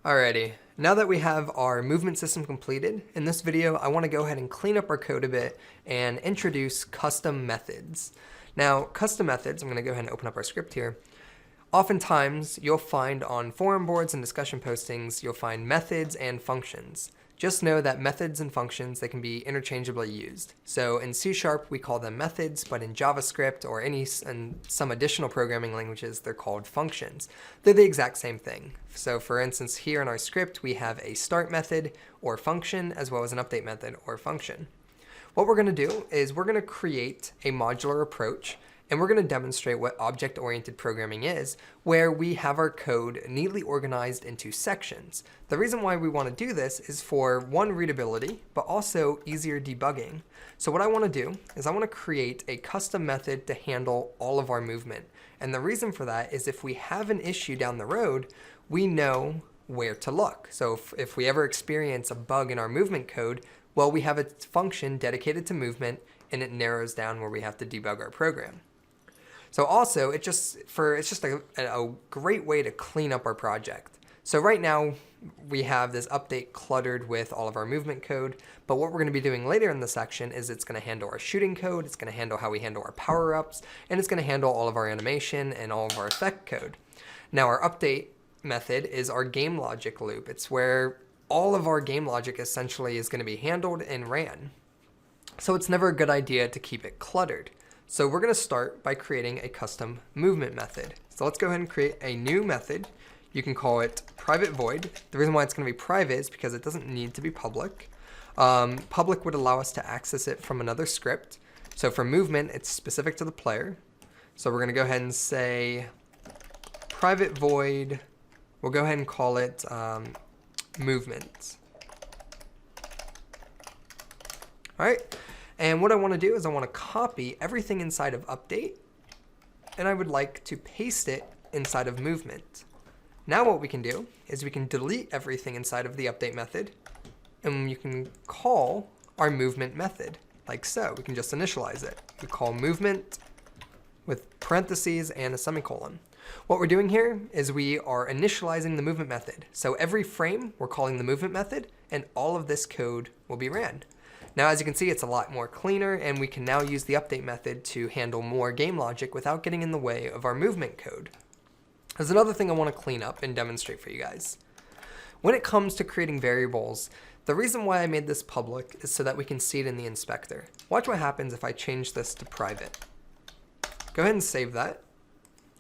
Alrighty, now that we have our movement system completed, in this video I want to go ahead and clean up our code a bit and introduce custom methods. Now, custom methods, I'm going to go ahead and open up our script here. Oftentimes, you'll find on forum boards and discussion postings, you'll find methods and functions. Just know that methods and functions, they can be interchangeably used. So in C# we call them methods, but in JavaScript or some additional programming languages, they're called functions. They're the exact same thing. So for instance, here in our script, we have a start method or function, as well as an update method or function. What we're going to do is we're going to create a modular approach, and we're going to demonstrate what object-oriented programming is, where we have our code neatly organized into sections. The reason why we want to do this is for one, readability, but also easier debugging. So what I want to do is I want to create a custom method to handle all of our movement. And the reason for that is if we have an issue down the road, we know where to look. So if we ever experience a bug in our movement code, well, we have a function dedicated to movement, and it narrows down where we have to debug our program. So also, it's just a great way to clean up our project. So right now, we have this update cluttered with all of our movement code, but what we're going to be doing later in the section is it's going to handle our shooting code, it's going to handle how we handle our power-ups, and it's going to handle all of our animation and all of our effect code. Now, our update method is our game logic loop. It's where all of our game logic essentially is going to be handled and ran. So it's never a good idea to keep it cluttered. So we're going to start by creating a custom movement method. So let's go ahead and create a new method. You can call it private void. The reason why it's going to be private is because it doesn't need to be public. Public would allow us to access it from another script. So for movement, it's specific to the player. So we're going to go ahead and say private void. We'll go ahead and call it movement. All right. And what I want to do is I want to copy everything inside of update, and I would like to paste it inside of movement. Now what we can do is we can delete everything inside of the update method, and you can call our movement method like so. We can just initialize it. We call movement with parentheses and a semicolon. What we're doing here is we are initializing the movement method. So every frame we're calling the movement method, and all of this code will be ran. Now, as you can see, it's a lot more cleaner, and we can now use the update method to handle more game logic without getting in the way of our movement code. There's another thing I want to clean up and demonstrate for you guys. When it comes to creating variables, the reason why I made this public is so that we can see it in the inspector. Watch what happens if I change this to private. Go ahead and save that.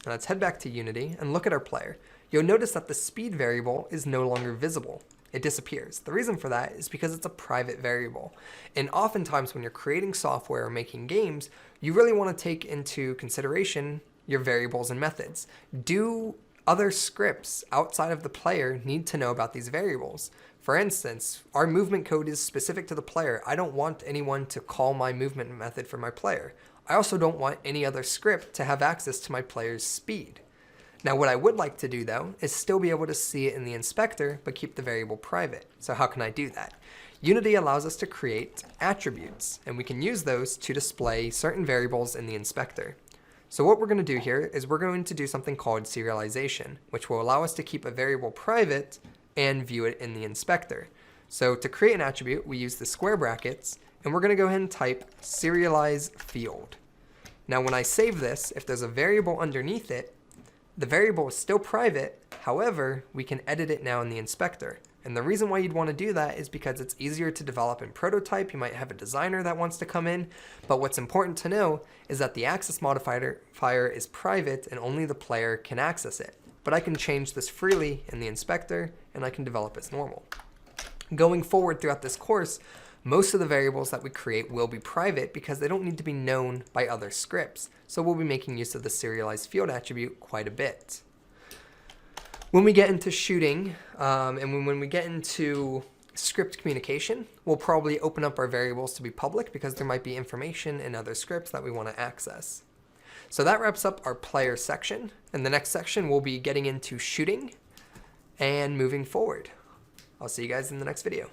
And let's head back to Unity and look at our player. You'll notice that the speed variable is no longer visible. It disappears. The reason for that is because it's a private variable. And oftentimes when you're creating software or making games, you really want to take into consideration your variables and methods. Do other scripts outside of the player need to know about these variables? For instance, our movement code is specific to the player. I don't want anyone to call my movement method for my player. I also don't want any other script to have access to my player's speed. Now, what I would like to do, though, is still be able to see it in the inspector, but keep the variable private. So how can I do that? Unity allows us to create attributes, and we can use those to display certain variables in the inspector. So what we're going to do here is we're going to do something called serialization, which will allow us to keep a variable private and view it in the inspector. So to create an attribute, we use the square brackets, and we're going to go ahead and type serialize field. Now, when I save this, if there's a variable underneath it, the variable is still private. However, we can edit it now in the inspector. And the reason why you'd want to do that is because it's easier to develop in prototype. You might have a designer that wants to come in, but what's important to know is that the access modifier is private and only the player can access it. But I can change this freely in the inspector, and I can develop as normal. Going forward throughout this course, most of the variables that we create will be private because they don't need to be known by other scripts. So we'll be making use of the serialized field attribute quite a bit. When we get into shooting, and when we get into script communication, we'll probably open up our variables to be public because there might be information in other scripts that we want to access. So that wraps up our player section. In the next section, we'll be getting into shooting and moving forward. I'll see you guys in the next video.